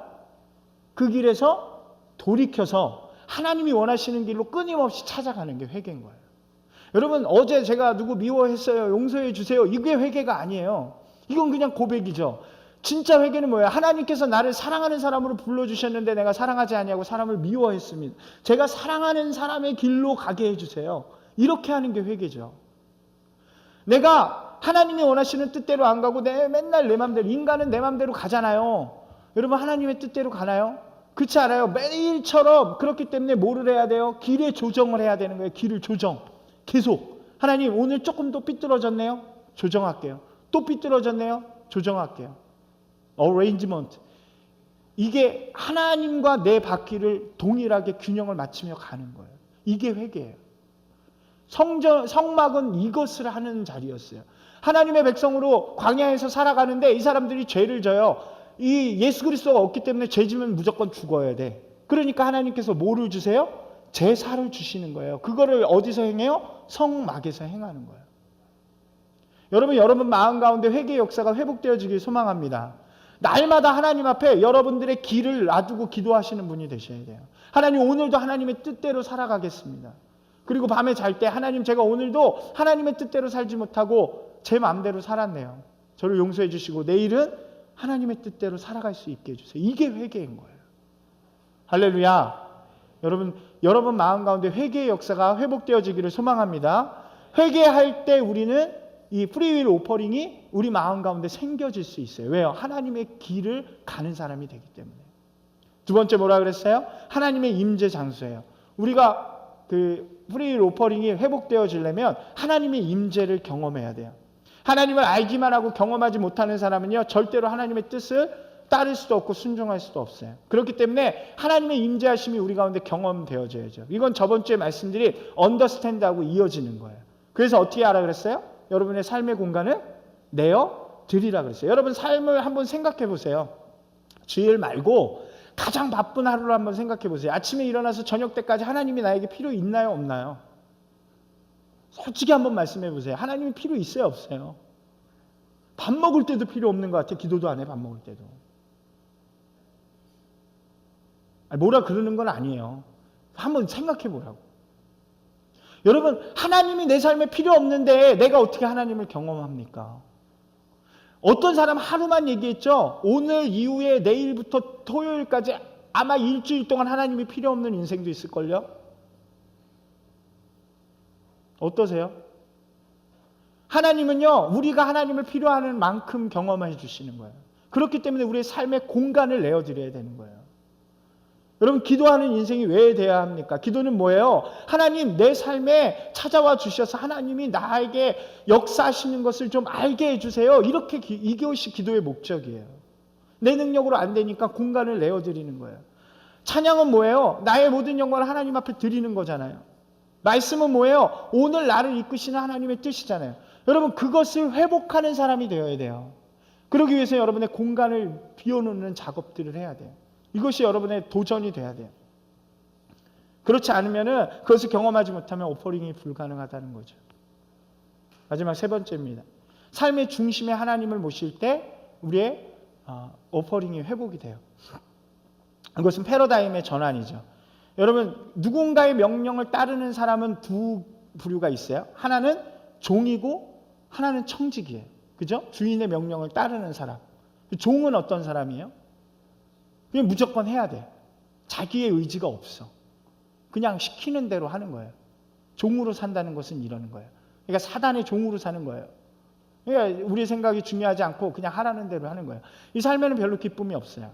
그 길에서 돌이켜서 하나님이 원하시는 길로 끊임없이 찾아가는 게 회개인 거예요. 여러분, 어제 제가 누구 미워했어요, 용서해 주세요, 이게 회개가 아니에요. 이건 그냥 고백이죠. 진짜 회개는 뭐예요? 하나님께서 나를 사랑하는 사람으로 불러주셨는데 내가 사랑하지 아니하고 사람을 미워했습니다. 제가 사랑하는 사람의 길로 가게 해주세요. 이렇게 하는 게 회개죠. 내가 하나님이 원하시는 뜻대로 안 가고 맨날 내 맘대로, 인간은 내 맘대로 가잖아요. 여러분, 하나님의 뜻대로 가나요? 그렇지 않아요? 매일처럼. 그렇기 때문에 뭐를 해야 돼요? 길의 조정을 해야 되는 거예요. 길을 조정. 계속. 하나님 오늘 조금 더 삐뚤어졌네요. 조정할게요. 또 삐뚤어졌네요. 조정할게요. arrangement. 이게 하나님과 내 바퀴를 동일하게 균형을 맞추며 가는 거예요. 이게 회개예요. 성막은 이것을 하는 자리였어요. 하나님의 백성으로 광야에서 살아가는데 이 사람들이 죄를 져요. 이 예수 그리스도가 없기 때문에 죄 지면 무조건 죽어야 돼. 그러니까 하나님께서 뭐를 주세요? 제사를 주시는 거예요. 그거를 어디서 행해요? 성막에서 행하는 거예요. 여러분 마음 가운데 회개의 역사가 회복되어지길 소망합니다. 날마다 하나님 앞에 여러분들의 길을 놔두고 기도하시는 분이 되셔야 돼요. 하나님 오늘도 하나님의 뜻대로 살아가겠습니다. 그리고 밤에 잘 때 하나님 제가 오늘도 하나님의 뜻대로 살지 못하고 제 마음대로 살았네요. 저를 용서해 주시고 내일은 하나님의 뜻대로 살아갈 수 있게 해주세요. 이게 회개인 거예요. 할렐루야. 여러분 마음 가운데 회개의 역사가 회복되어지기를 소망합니다. 회개할 때 우리는 이 프리윌 오퍼링이 우리 마음 가운데 생겨질 수 있어요. 왜요? 하나님의 길을 가는 사람이 되기 때문에. 두 번째 뭐라 그랬어요? 하나님의 임재 장소예요. 우리가 그 프리윌 오퍼링이 회복되어지려면 하나님의 임재를 경험해야 돼요. 하나님을 알기만 하고 경험하지 못하는 사람은요, 절대로 하나님의 뜻을 따를 수도 없고 순종할 수도 없어요. 그렇기 때문에 하나님의 임재하심이 우리 가운데 경험되어져야죠. 이건 저번 주에 말씀드린 언더스탠드하고 이어지는 거예요. 그래서 어떻게 하라 그랬어요? 여러분의 삶의 공간을 내어 드리라 그랬어요. 여러분 삶을 한번 생각해 보세요. 주일 말고 가장 바쁜 하루를 한번 생각해 보세요. 아침에 일어나서 저녁 때까지 하나님이 나에게 필요 있나요? 없나요? 솔직히 한번 말씀해 보세요. 하나님이 필요 있어요? 없어요? 밥 먹을 때도 필요 없는 것 같아요. 기도도 안 해, 밥 먹을 때도. 뭐라 그러는 건 아니에요. 한번 생각해 보라고. 여러분, 하나님이 내 삶에 필요 없는데 내가 어떻게 하나님을 경험합니까? 어떤 사람 하루만 얘기했죠. 오늘 이후에 내일부터 토요일까지 아마 일주일 동안 하나님이 필요 없는 인생도 있을걸요? 어떠세요? 하나님은요, 우리가 하나님을 필요하는 만큼 경험해 주시는 거예요. 그렇기 때문에 우리의 삶의 공간을 내어드려야 되는 거예요. 여러분, 기도하는 인생이 왜 돼야 합니까? 기도는 뭐예요? 하나님, 내 삶에 찾아와 주셔서 하나님이 나에게 역사하시는 것을 좀 알게 해주세요. 이것이 기도의 목적이에요. 내 능력으로 안 되니까 공간을 내어드리는 거예요. 찬양은 뭐예요? 나의 모든 영광을 하나님 앞에 드리는 거잖아요. 말씀은 뭐예요? 오늘 나를 이끄시는 하나님의 뜻이잖아요. 여러분, 그것을 회복하는 사람이 되어야 돼요. 그러기 위해서 여러분의 공간을 비워놓는 작업들을 해야 돼요. 이것이 여러분의 도전이 돼야 돼요. 그렇지 않으면 그것을 경험하지 못하면 오퍼링이 불가능하다는 거죠. 마지막 세 번째입니다. 삶의 중심에 하나님을 모실 때 우리의 오퍼링이 회복이 돼요. 이것은 패러다임의 전환이죠. 여러분, 누군가의 명령을 따르는 사람은 두 부류가 있어요. 하나는 종이고 하나는 청직이에요. 그죠? 주인의 명령을 따르는 사람. 종은 어떤 사람이에요? 그냥 무조건 해야 돼. 자기의 의지가 없어. 그냥 시키는 대로 하는 거예요. 종으로 산다는 것은 이러는 거예요. 그러니까 사단의 종으로 사는 거예요. 그러니까 우리 생각이 중요하지 않고 그냥 하라는 대로 하는 거예요. 이 삶에는 별로 기쁨이 없어요.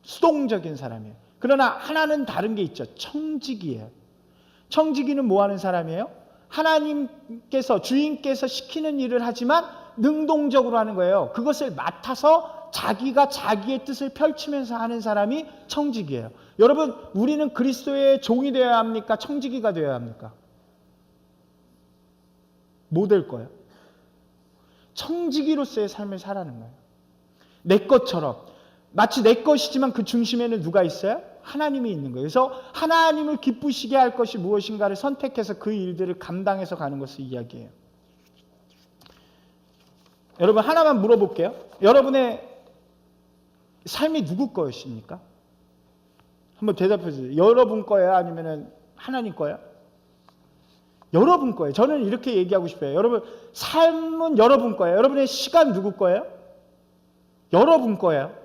수동적인 사람이에요. 그러나 하나는 다른 게 있죠. 청지기예요. 청지기는 뭐 하는 사람이에요? 하나님께서, 주인께서 시키는 일을 하지만 능동적으로 하는 거예요. 그것을 맡아서 자기가 자기의 뜻을 펼치면서 하는 사람이 청지기예요. 여러분, 우리는 그리스도의 종이 되어야 합니까? 청지기가 되어야 합니까? 뭐 될 거예요? 청지기로서의 삶을 살아가는 거예요. 내 것처럼. 마치 내 것이지만 그 중심에는 누가 있어요? 하나님이 있는 거예요. 그래서 하나님을 기쁘시게 할 것이 무엇인가를 선택해서 그 일들을 감당해서 가는 것을 이야기해요. 여러분, 하나만 물어볼게요. 여러분의 삶이 누구 거였습니까? 한번 대답해 주세요. 여러분 거예요? 아니면 하나님 거예요? 여러분 거예요. 저는 이렇게 얘기하고 싶어요. 여러분, 삶은 여러분 거예요. 여러분의 시간 누구 거예요? 여러분 거예요.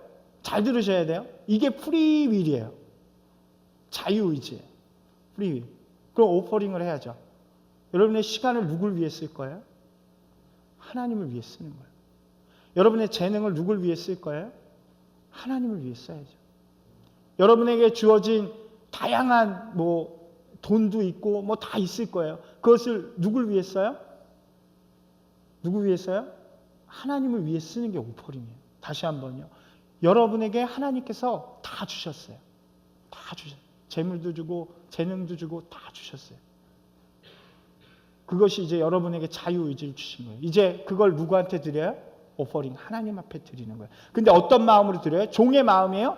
잘 들으셔야 돼요. 이게 프리윌이에요. 자유의지예요. 프리윌. 그럼 오퍼링을 해야죠. 여러분의 시간을 누굴 위해 쓸 거예요? 하나님을 위해 쓰는 거예요. 여러분의 재능을 누굴 위해 쓸 거예요? 하나님을 위해 써야죠. 여러분에게 주어진 다양한 돈도 있고 다 있을 거예요. 그것을 누굴 위해 써요? 누구 위해 써요? 하나님을 위해 쓰는 게 오퍼링이에요. 다시 한번요. 여러분에게 하나님께서 다 주셨어요. 다 주셨어요. 재물도 주고 재능도 주고 다 주셨어요. 그것이 이제 여러분에게 자유의지를 주신 거예요. 이제 그걸 누구한테 드려요? 오퍼링, 하나님 앞에 드리는 거예요. 근데 어떤 마음으로 드려요? 종의 마음이에요?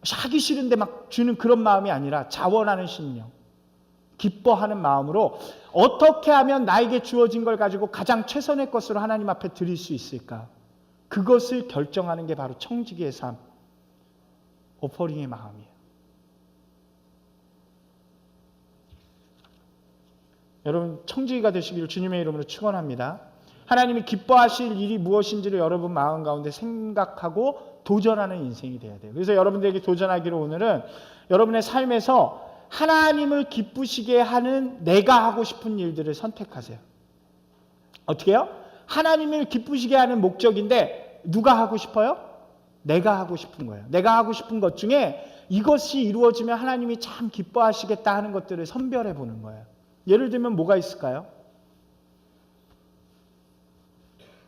하기 싫은데 막 주는 그런 마음이 아니라 자원하는 심령, 기뻐하는 마음으로 어떻게 하면 나에게 주어진 걸 가지고 가장 최선의 것으로 하나님 앞에 드릴 수 있을까? 그것을 결정하는 게 바로 청지기의 삶, 오퍼링의 마음이에요. 여러분 청지기가 되시기를 주님의 이름으로 축원합니다. 하나님이 기뻐하실 일이 무엇인지를 여러분 마음 가운데 생각하고 도전하는 인생이 돼야 돼요. 그래서 여러분들에게 도전하기로 오늘은 여러분의 삶에서 하나님을 기쁘시게 하는 내가 하고 싶은 일들을 선택하세요. 어떻게 해요? 하나님을 기쁘시게 하는 목적인데 누가 하고 싶어요? 내가 하고 싶은 거예요. 내가 하고 싶은 것 중에 이것이 이루어지면 하나님이 참 기뻐하시겠다 하는 것들을 선별해 보는 거예요. 예를 들면 뭐가 있을까요?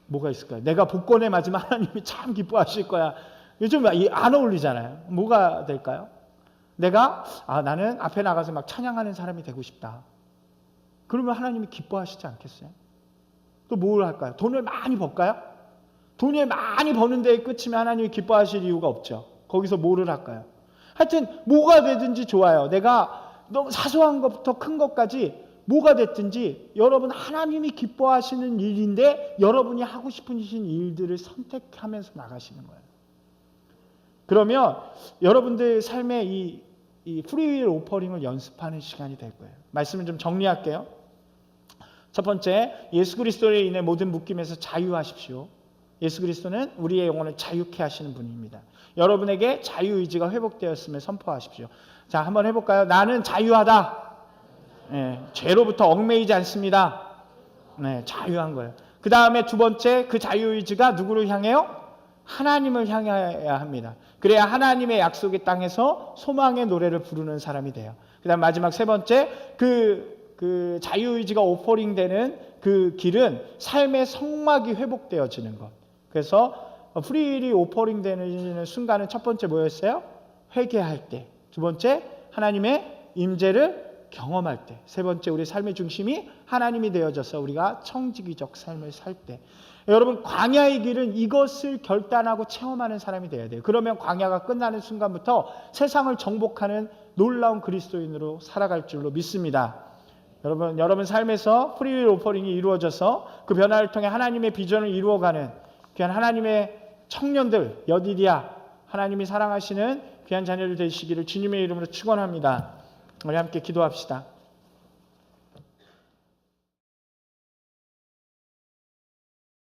뭐가 있을까요? 내가 복권에 맞으면 하나님이 참 기뻐하실 거야. 요즘 안 어울리잖아요. 뭐가 될까요? 내가 나는 앞에 나가서 막 찬양하는 사람이 되고 싶다. 그러면 하나님이 기뻐하시지 않겠어요? 또 뭘 할까요? 돈을 많이 벌까요? 돈을 많이 버는 데에 끝이면 하나님이 기뻐하실 이유가 없죠. 거기서 뭐를 할까요? 하여튼 뭐가 되든지 좋아요. 내가 너무 사소한 것부터 큰 것까지 뭐가 됐든지 여러분 하나님이 기뻐하시는 일인데 여러분이 하고 싶은 일들을 선택하면서 나가시는 거예요. 그러면 여러분들 삶의 이 프리윌 오퍼링을 연습하는 시간이 될 거예요. 말씀을 좀 정리할게요. 첫 번째, 예수 그리스도로 인해 모든 묶임에서 자유하십시오. 예수 그리스도는 우리의 영혼을 자유케 하시는 분입니다. 여러분에게 자유의지가 회복되었음을 선포하십시오. 자, 한번 해볼까요? 나는 자유하다. 네, 죄로부터 얽매이지 않습니다. 네, 자유한 거예요. 그 다음에 두 번째, 그 자유의지가 누구를 향해요? 하나님을 향해야 합니다. 그래야 하나님의 약속의 땅에서 소망의 노래를 부르는 사람이 돼요. 그 다음 마지막 세 번째, 그 자유의지가 오퍼링 되는 그 길은 삶의 성막이 회복되어지는 것. 그래서 프리윌이 오퍼링 되는 순간은 첫 번째 뭐였어요? 회개할 때. 두 번째, 하나님의 임재를 경험할 때. 세 번째, 우리 삶의 중심이 하나님이 되어져서 우리가 청지기적 삶을 살 때. 여러분, 광야의 길은 이것을 결단하고 체험하는 사람이 돼야 돼요. 그러면 광야가 끝나는 순간부터 세상을 정복하는 놀라운 그리스도인으로 살아갈 줄로 믿습니다. 여러분 삶에서 프리윌 오퍼링이 이루어져서 그 변화를 통해 하나님의 비전을 이루어가는 귀한 하나님의 청년들, 여디디아, 하나님이 사랑하시는 귀한 자녀들 되시기를 주님의 이름으로 축원합니다. 우리 함께 기도합시다.